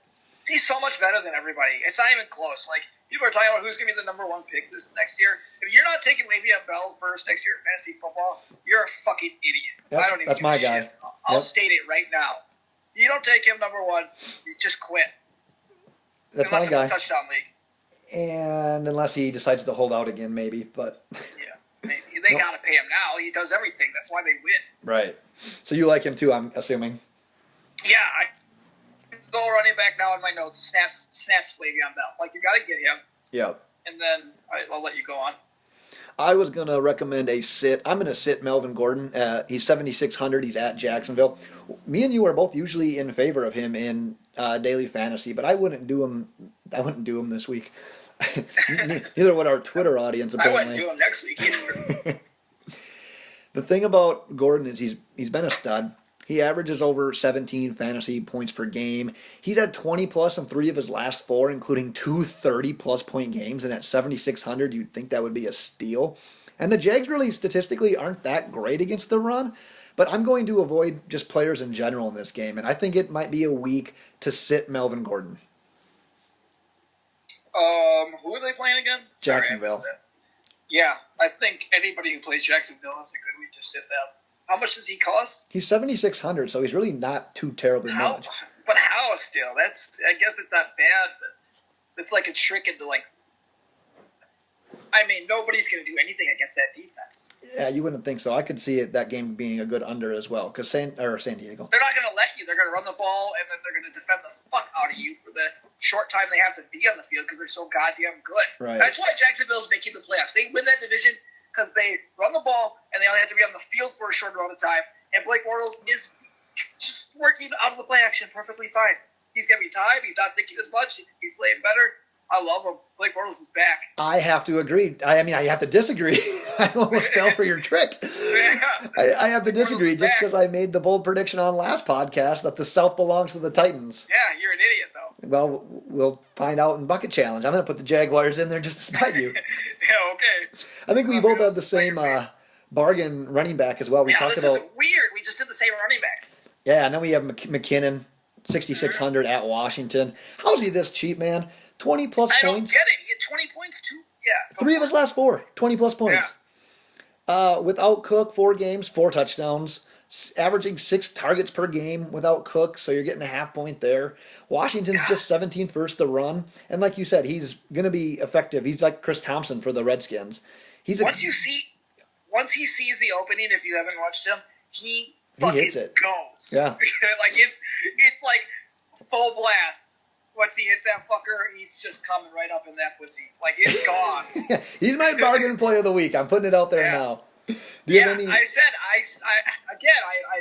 He's so much better than everybody. It's not even close. Like, people are talking about who's going to be the number 1 pick this next year. If you're not taking Le'Veon Bell first next year in fantasy football, you're a fucking idiot. I don't even that's give my a guy. shit. I'll state it right now. You don't take him number 1, you just quit. That's unless my guy. It's a touchdown league. And unless he decides to hold out again, maybe. But yeah, maybe. They got to pay him now. He does everything. That's why they win. Right. So you like him too, I'm assuming. Yeah, I go running back now in my notes. Snatch Le'Veon Bell. Like, you got to get him, Yep. and then I'll let you go on. I was going to recommend a sit. I'm going to sit Melvin Gordon. He's 7,600. He's at Jacksonville. Me and you are both usually in favor of him in daily fantasy, but I wouldn't do him. I wouldn't do him this week. Neither would our Twitter audience, apparently. I wouldn't do him next week either. The thing about Gordon is he's been a stud. He averages over 17 fantasy points per game. He's had 20 plus in 3 of his last 4, including 2 30-plus point games. And at 7,600, you'd think that would be a steal. And the Jags really statistically aren't that great against the run. But I'm going to avoid just players in general in this game. And I think it might be a week to sit Melvin Gordon. Who are they playing again? Jacksonville. Sorry, yeah, I think anybody who plays Jacksonville has a good week to sit them. How much does he cost? He's 7,600, so he's really not too terribly much. But how still? I guess it's not bad, but it's like a trick into like. I mean, nobody's going to do anything against that defense. Yeah, you wouldn't think so. I could see that game being a good under as well, because San Diego. They're not going to let you. They're going to run the ball, and then they're going to defend the fuck out of you for the short time they have to be on the field because they're so goddamn good. Right. That's why Jacksonville's making the playoffs. They win that division because they run the ball, and they only have to be on the field for a short amount of time. And Blake Bortles is just working out of the play action perfectly fine. He's getting time. He's not thinking as much. He's playing better. I love him. Blake Bortles is back. I have to agree. I mean, I have to disagree. I almost fell for your trick. Yeah. I have to disagree just because I made the bold prediction on last podcast that the South belongs to the Titans. Yeah, you're an idiot, though. Well, we'll find out in Bucket Challenge. I'm going to put the Jaguars in there just to spite you. Yeah, okay. I think we both have the same bargain running back as well. We talked this about. Is weird. We just did the same running back. Yeah, and then we have McKinnon, 6,600 at Washington. How's he this cheap, man? 20 plus points. I don't get it. He had 20 points too. Yeah. 3 of his last 4, 20 plus points. Yeah. Without Cook, 4 games, 4 touchdowns, averaging 6 targets per game without Cook, so you're getting a half point there. Washington's just 17th versus the run, and like you said, he's going to be effective. He's like Chris Thompson for the Redskins. Once he sees the opening, if you haven't watched him, he hits it. Goes. Yeah. Like it's like full blast. Once he hits that fucker, he's just coming right up in that pussy. Like, it's gone. He's my bargain play of the week. I'm putting it out there now. Do you have any... I said, I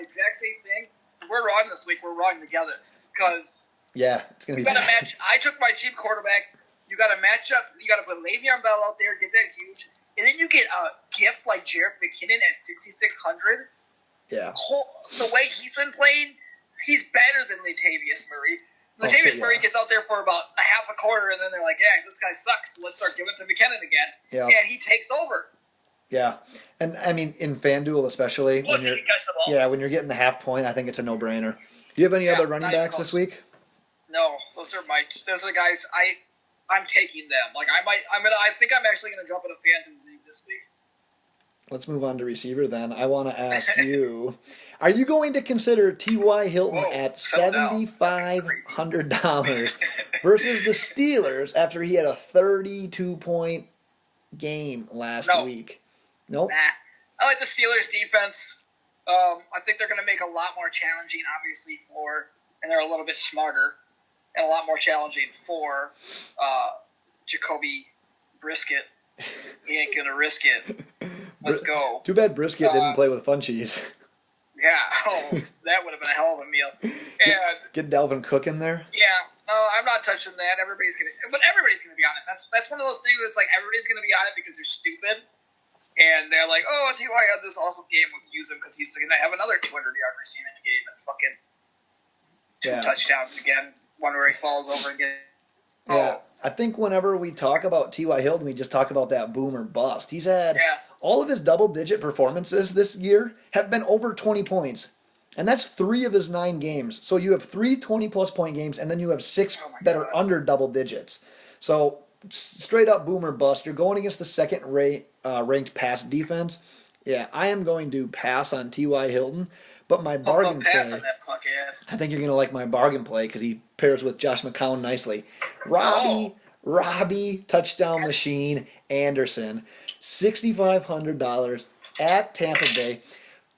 exact same thing. We're wrong this week. We're wrong together. Because yeah, it's going to be bad. Match. I took my cheap quarterback. You got to match up. You got to put Le'Veon Bell out there, get that huge. And then you get a gift like Jerick McKinnon at 6,600. Yeah. The way he's been playing, he's better than Latavius Murray. Latavius Murray gets out there for about a half a quarter, and then they're like, yeah, this guy sucks. So let's start giving it to McKinnon again. Yeah. And he takes over. Yeah. And, I mean, in FanDuel especially, when you're getting the half point, I think it's a no-brainer. Do you have any other running backs this week? No. Those are the guys I'm taking them. Like, I think I'm actually going to jump in a FanDuel league this week. Let's move on to receiver then. I want to ask you, are you going to consider T.Y. Hilton at $7,500 versus the Steelers after he had a 32-point game last week? Nope. Nah. I like the Steelers' defense. I think they're going to make a lot more challenging, obviously, and they're a little bit smarter, and a lot more challenging for Jacoby Brisket. He ain't going to risk it. Let's go. Too bad Brisket didn't play with Funchies. Yeah, that would have been a hell of a meal. And get Dalvin Cook in there. Yeah, no, I'm not touching that. Everybody's gonna be on it. That's one of those things that's like everybody's gonna be on it because they're stupid, and they're like, oh, T.Y. had this awesome game. Let's use him because he's gonna have another 200-yard receiving game and fucking 2 touchdowns again. One where he falls over again. Yeah, I think whenever we talk about T.Y. Hilton, we just talk about that boom or bust. He's had all of his double-digit performances this year have been over 20 points. And that's 3 of his 9 games. So you have 3 20-plus point games, and then you have 6 that are under double digits. So straight-up boom or bust. You're going against the second-ranked pass defense. Yeah, I am going to pass on T.Y. Hilton. But my bargain play, I think you're going to like my bargain play because he pairs with Josh McCown nicely. Robbie, touchdown machine, Anderson, $6,500 at Tampa Bay.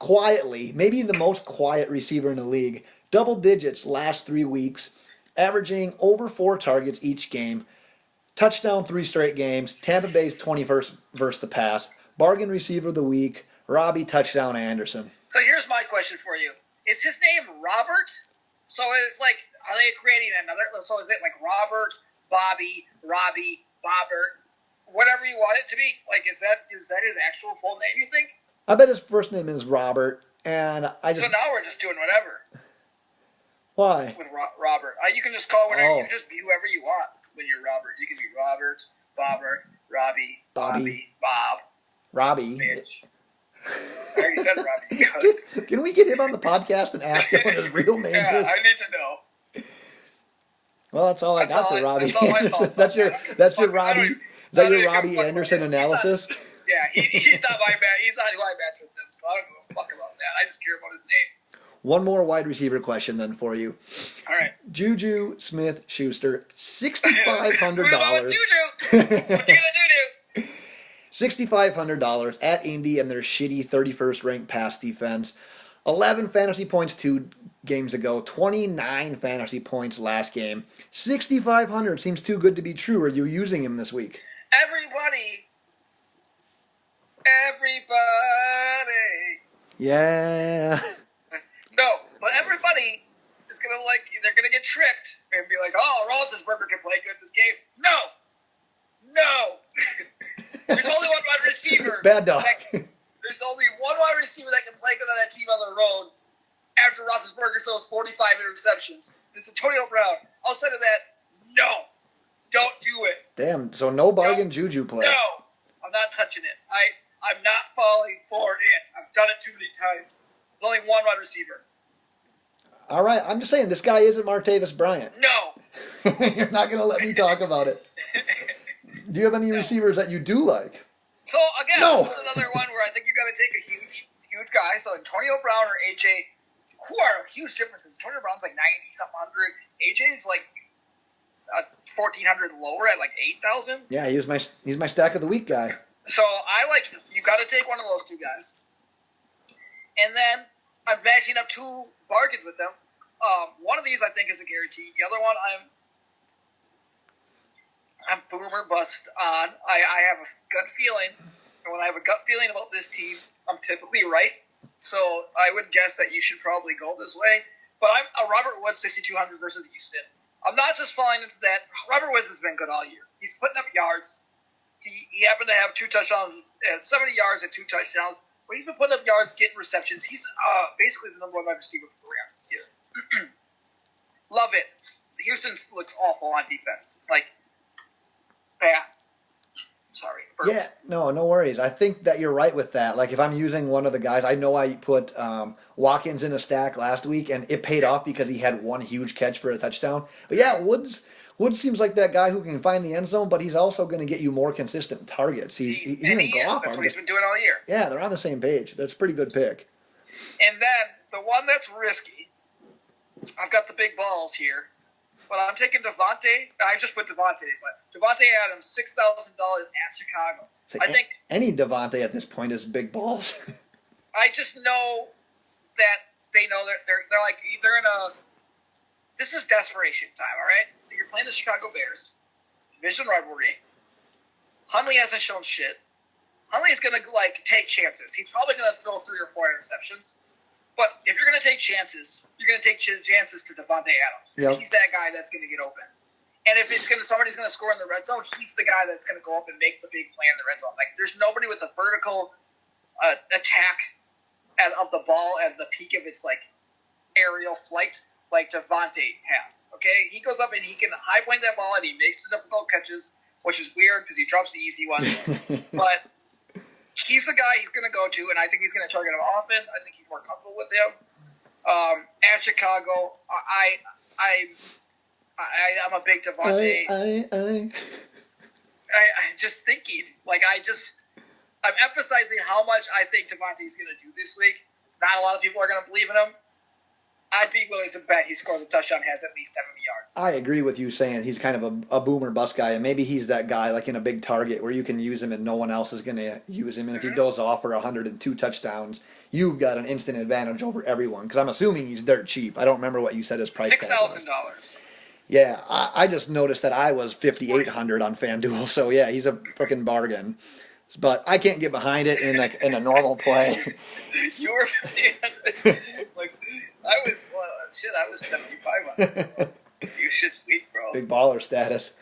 quietly, maybe the most quiet receiver in the league. Double digits last 3 weeks, averaging over 4 targets each game. Touchdown 3 straight games. Tampa Bay's 21st versus the pass. Bargain receiver of the week. Robbie Touchdown Anderson. So here's my question for you: is his name Robert? So it's like, are they creating another? So is it like Robert, Bobby, Robbie, Bobbert, whatever you want it to be? Like, is that his actual full name? You think? I bet his first name is Robert, and I just. So now we're just doing whatever Why? with Robert. You can just call whatever. Oh. You can just be whoever you want when you're Robert. You can be Robert, Bobbert, Robbie, Bobby. Bob, Robbie. bitch. I already said Robbie. Can we get him on the podcast and ask him what his real name Yeah, is? I need to know. Well, that's all I got for Robbie. That's all I thought. That's your Robbie. Is that I your don't Robbie give a fuck Anderson about him. analysis? Yeah, he's not my man. He's not who I match with him, so I don't give a fuck about that. I just care about his name. One more wide receiver question then for you. All right. Juju Smith-Schuster, $6,500. $6,500. Juju. What you gonna do? $6,500 at Indy and their shitty 31st ranked pass defense. 11 fantasy points 2 games ago, 29 fantasy points last game. 6,500 seems too good to be true. Are you using him this week? Everybody. Yeah. No, but everybody is gonna they're gonna get tricked and be like, "Oh, Roethlisberger can play good this game." No. There's only one wide receiver. Bad dog. There's only one wide receiver that can play good on that team on the road after Roethlisberger throws 45 interceptions. It's Antonio Brown. Outside of that, no. Don't do it. Damn, so no bargain Juju play. No. I'm not touching it. I'm not falling for it. I've done it too many times. There's only one wide receiver. All right, I'm just saying, this guy isn't Martavis Bryant. No. You're not going to let me talk about it. Do you have any receivers that you do like? So, again, No. This is another one where I think you got to take a huge guy. So, Antonio Brown or AJ, who are huge differences. Antonio Brown's like 90-something hundred. AJ's like 1,400 lower at like 8,000. Yeah, he's my stack of the week guy. So, you got to take one of those two guys. And then I'm matching up 2 bargains with them. One of these I think is a guarantee. The other one I'm boomer bust on. I have a gut feeling, and when I have a gut feeling about this team, I'm typically right. So I would guess that you should probably go this way. But I'm a Robert Woods 6,200 versus Houston. I'm not just falling into that. Robert Woods has been good all year. He's putting up yards. He happened to have 2 touchdowns, 70 yards and 2 touchdowns. But he's been putting up yards, getting receptions. He's basically the number 1 wide receiver for the Rams this year. Love it. Houston looks awful on defense. Bad. Sorry. Burp. Yeah, no worries. I think that you're right with that. Like, if I'm using one of the guys, I know I put Watkins in a stack last week, and it paid off because he had 1 huge catch for a touchdown. But yeah, Woods seems like that guy who can find the end zone, but he's also going to get you more consistent targets. He and he is. That's what he's been doing all year. Yeah, they're on the same page. That's a pretty good pick. And then the one that's risky, I've got the big balls here, but I'm taking Devontae. I just put Devontae, but Devontae Adams, $6,000 at Chicago. So I think any Devontae at this point is big balls. I just know that they know they're in a. This is desperation time, all right? You're playing the Chicago Bears, division rivalry. Hundley hasn't shown shit. Hundley's gonna take chances. He's probably gonna throw 3 or 4 interceptions. But if you're gonna take chances, you're gonna take chances to Devontae Adams. Yep. He's that guy that's gonna get open. And if somebody's gonna score in the red zone, he's the guy that's gonna go up and make the big play in the red zone. There's nobody with a vertical attack of the ball at the peak of its aerial flight like Devontae has. Okay, he goes up and he can high point that ball and he makes the difficult catches, which is weird because he drops the easy one. But he's the guy he's going to go to, and I think he's going to target him often. I think he's more comfortable with him. At Chicago, I'm a big Devontae. I'm just thinking, I'm emphasizing how much I think Devontae's going to do this week. Not a lot of people are going to believe in him. I'd be willing to bet he scores a touchdown, has at least 70 yards. I agree with you saying he's kind of a boomer bust guy, and maybe he's that guy like in a big target where you can use him and no one else is going to use him. And if he goes off for 102 touchdowns, you've got an instant advantage over everyone. Because I'm assuming he's dirt cheap. I don't remember what you said his price tag was. $6,000. Yeah, I just noticed that I was $5,800 on FanDuel, so yeah, he's a freaking bargain. But I can't get behind it in a normal play. You were 5,800. Like I was, I was 7,500. So you shit's weak, bro. Big baller status.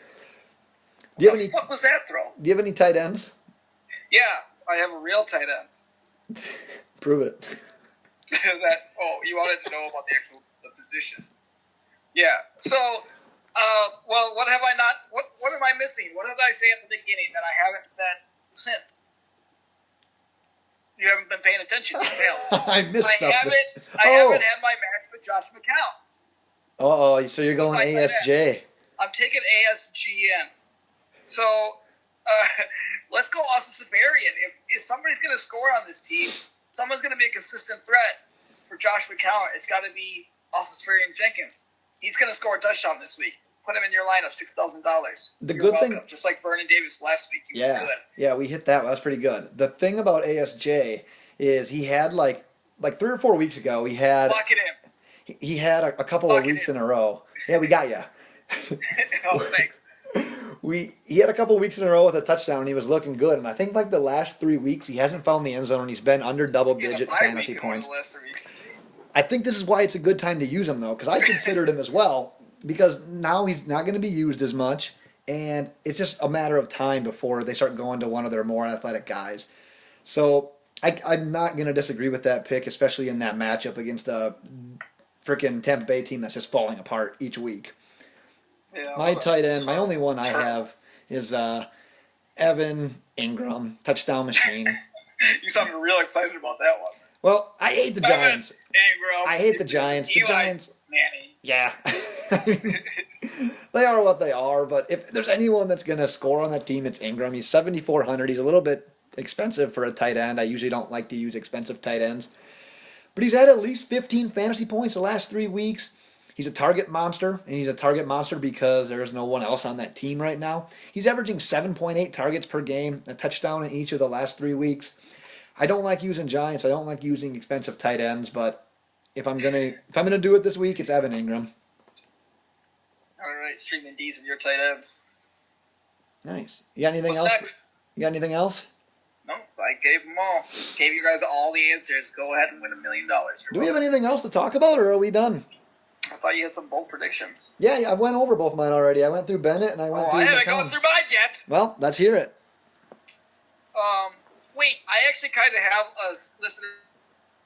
Do you have What the any? fuck was that throw? Do you have any tight ends? Yeah, I have a real tight end. Prove it. You wanted to know about the position. Yeah. So, well, what have I not? What am I missing? What did I say at the beginning that I haven't said since? You haven't been paying attention. You failed. I missed something. I haven't had my match with Josh McCown. Oh, so you're going ASJ. I'm taking ASGN. So, let's go Austin Safarian. If somebody's going to score on this team, someone's going to be a consistent threat for Josh McCown. It's got to be Austin Safarian Jenkins. He's going to score a touchdown this week. Put him in your lineup, $6,000. You're welcome. Thing, just like Vernon Davis last week. He was good. Yeah, we hit that. That was pretty good. The thing about ASJ is he had like 3 or 4 weeks ago. He had lock it in. He had a couple of weeks in a row. Yeah, we got you. Oh, thanks. He had a couple of weeks in a row with a touchdown, and he was looking good. And I think like the last 3 weeks, he hasn't found the end zone, and he's been under double-digit fantasy points. The last 3 weeks. I think this is why it's a good time to use him, though, because I considered him as well, because now he's not going to be used as much, and it's just a matter of time before they start going to one of their more athletic guys. So I'm not going to disagree with that pick, especially in that matchup against a freaking Tampa Bay team that's just falling apart each week. Yeah, my tight end, my only one I have is Evan Ingram, touchdown machine. You sounded real excited about that one. Well, I hate the Giants. Ingram, I hate the Giants. The Giants. Manny. Yeah. They are what they are, but if there's anyone that's going to score on that team, it's Ingram. He's 7,400. He's a little bit expensive for a tight end. I usually don't like to use expensive tight ends. But he's had at least 15 fantasy points the last 3 weeks. He's a target monster, and he's a target monster because there is no one else on that team right now. He's averaging 7.8 targets per game, a touchdown in each of the last 3 weeks. I don't like using Giants. I don't like using expensive tight ends, but if I'm gonna do it this week, it's Evan Ingram. All right, streaming D's and your tight ends. Nice. You got anything else? Next? You got anything else? No, I gave them all. Gave you guys all the answers. Go ahead and win $1 million. Do we have anything else to talk about, or are we done? I thought you had some bold predictions. Yeah, I went over both mine already. I went through Bennett and I went through I haven't McCown. gone through mine yet. Well, let's hear it. Wait, I actually kind of have a listener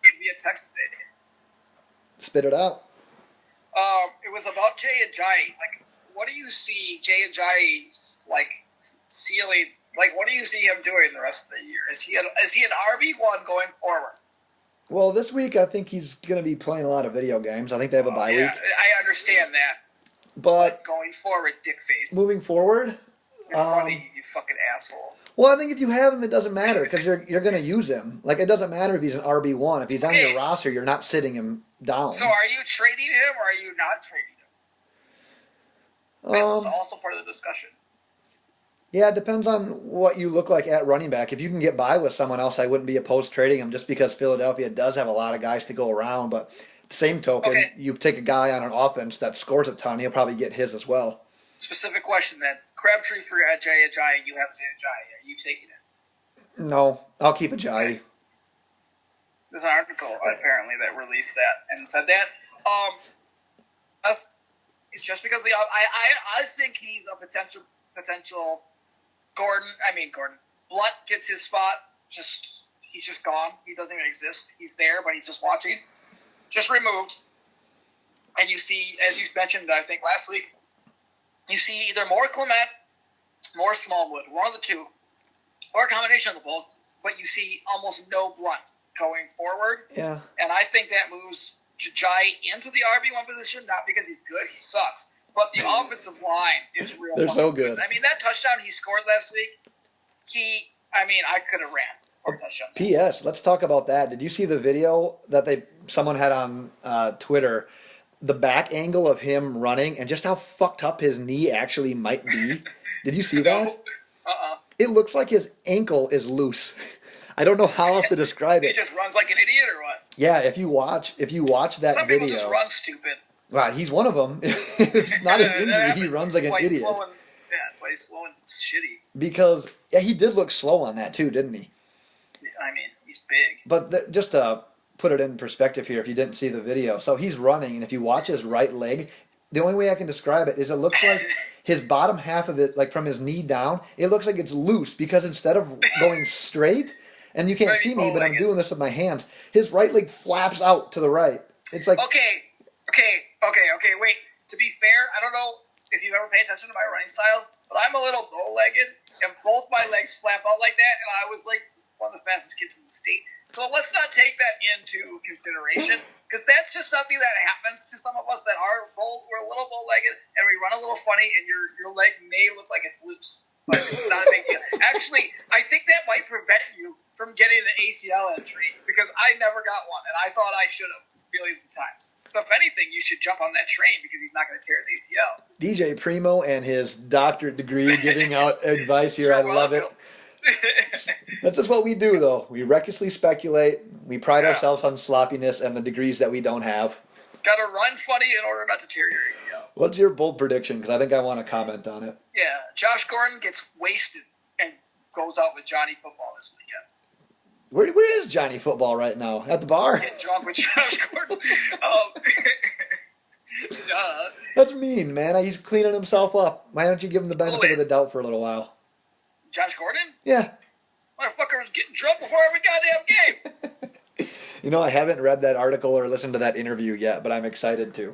via text today. Spit it out. It was about Jay Ajayi. Like, what do you see Jay Ajayi's ceiling? Like, what do you see him doing the rest of the year? Is he an RB1 going forward? Well, this week I think he's going to be playing a lot of video games. I think they have a bye week. I understand that. But going forward, dickface. Moving forward, you're funny, you fucking asshole. Well, I think if you have him, it doesn't matter because you're going to use him. Like, it doesn't matter if he's an RB1. If he's on your roster, you're not sitting him down. So are you trading him or are you not trading him? This is also part of the discussion. Yeah, it depends on what you look like at running back. If you can get by with someone else, I wouldn't be opposed to trading him just because Philadelphia does have a lot of guys to go around. But the same token, you take a guy on an offense that scores a ton, he'll probably get his as well. Specific question then. Crabtree for Jay Ajayi. You have Jay Ajayi. Are you taking it? No, I'll keep Ajayi. There's an article apparently that released that and said that. It's just because I think he's a potential Gordon. Blunt gets his spot. He's just gone. He doesn't even exist. He's there, but he's just watching. Just removed. And you see, as you mentioned, I think last week, you see either more Clement, more Smallwood, one of the two, or a combination of the both. But you see almost no Blunt going forward. Yeah. And I think that moves Ajayi into the RB1 position, not because he's good, he sucks. But the offensive line is real. They're so good. I mean, that touchdown he scored last week, I could have ran for a touchdown. P.S. Let's talk about that. Did you see the video that they someone had on Twitter the back angle of him running and just how fucked up his knee actually might be. Did you see that? Uh-uh. It looks like his ankle is loose. I don't know how else to describe He it. just runs like an idiot or what? Yeah, if you watch that Some video, people just run stupid. wow, he's one of them. If it's not his injury, he runs like an idiot. That's why he's slow and shitty. Because yeah, he did look slow on that too, didn't he? I mean, he's big. But just to put it in perspective here, if you didn't see the video, so he's running, and if you watch his right leg, the only way I can describe it is it looks like his bottom half of it, like from his knee down, it looks like it's loose because instead of going straight, and you can't see me, but I'm doing this with my hands, his right leg flaps out to the right. It's like Okay. Wait. To be fair, I don't know if you've ever paid attention to my running style, but I'm a little bow-legged, and both my legs flap out like that, and I was like one of the fastest kids in the state. So let's not take that into consideration, because that's just something that happens to some of us that are we're a little bow-legged, and we run a little funny, and your leg may look like it's loose, but it's not a big deal. Actually, I think that might prevent you from getting an ACL injury, because I never got one, and I thought I should have millions of times. So if anything, you should jump on that train because he's not going to tear his ACL. DJ Primo and his doctorate degree giving out advice here. I love it. That's just what we do, though. We recklessly speculate. We pride ourselves on sloppiness and the degrees that we don't have. Got to run funny in order not to tear your ACL. What's your bold prediction? Because I think I want to comment on it. Yeah, Josh Gordon gets wasted and goes out with Johnny Football this weekend. Where is Johnny Football right now? At the bar? Getting drunk with Josh Gordon. That's mean, man. He's cleaning himself up. Why don't you give him the benefit of the doubt for a little while? Josh Gordon? Yeah. Motherfucker was getting drunk before every goddamn game. You know, I haven't read that article or listened to that interview yet, but I'm excited to.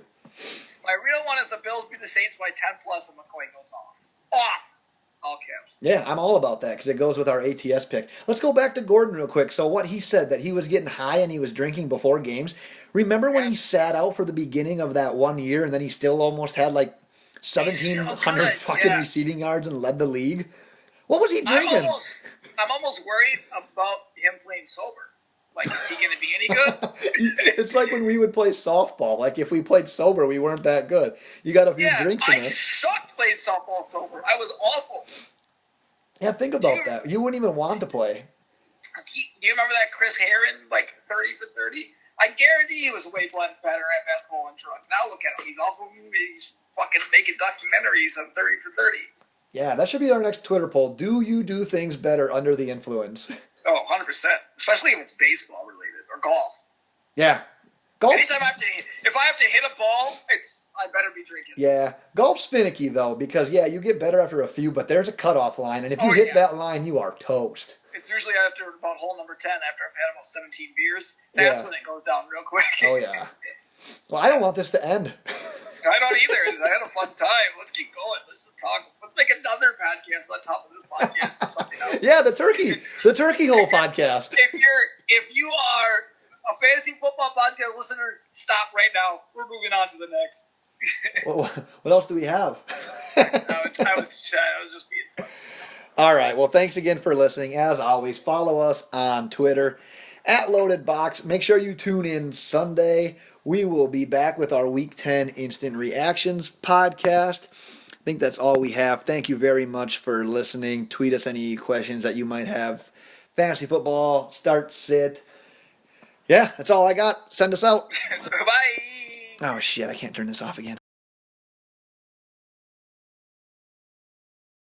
My real one is the Bills beat the Saints by 10+ and McCoy goes off. Off! All caps. Yeah, I'm all about that because it goes with our ATS pick. Let's go back to Gordon real quick. So what he said, that he was getting high and he was drinking before games. Remember when he sat out for the beginning of that 1 year and then he still almost had like 1,700 fucking receiving yards and led the league? What was he drinking? I'm almost worried about him playing sober. Like, is he going to be any good? It's like when we would play softball. Like, if we played sober, we weren't that good. You got a few drinks in I sucked playing softball sober. I was awful. Yeah, think about that. You wouldn't even want to play. Do you remember that Chris Herron, like 30 for 30? I guarantee he was way better at basketball and drugs. Now look at him. He's fucking making documentaries on 30 for 30. Yeah, that should be our next Twitter poll. Do you do things better under the influence? Oh, 100%. Especially if it's baseball related or golf. Yeah. Golf. Anytime if I have to hit a ball, I better be drinking. Yeah. Golf's finicky, though, because, you get better after a few, but there's a cutoff line, and if you hit that line, you are toast. It's usually after about hole number 10, after I've had about 17 beers. That's when it goes down real quick. Oh, yeah. Well, I don't want this to end. I don't either. I had a fun time. Let's keep going. Let's just talk. Let's make another podcast on top of this podcast or something else. Yeah, the Turkey Hole podcast. If you are a fantasy football podcast listener, stop right now. We're moving on to the next. What else do we have? I was just being funny. All right. Well, thanks again for listening. As always, follow us on Twitter @LoadedBox. Make sure you tune in Sunday. We will be back with our Week 10 Instant Reactions podcast. I think that's all we have. Thank you very much for listening. Tweet us any questions that you might have. Fantasy football, start, sit. Yeah, that's all I got. Send us out. Bye. Oh, shit. I can't turn this off again.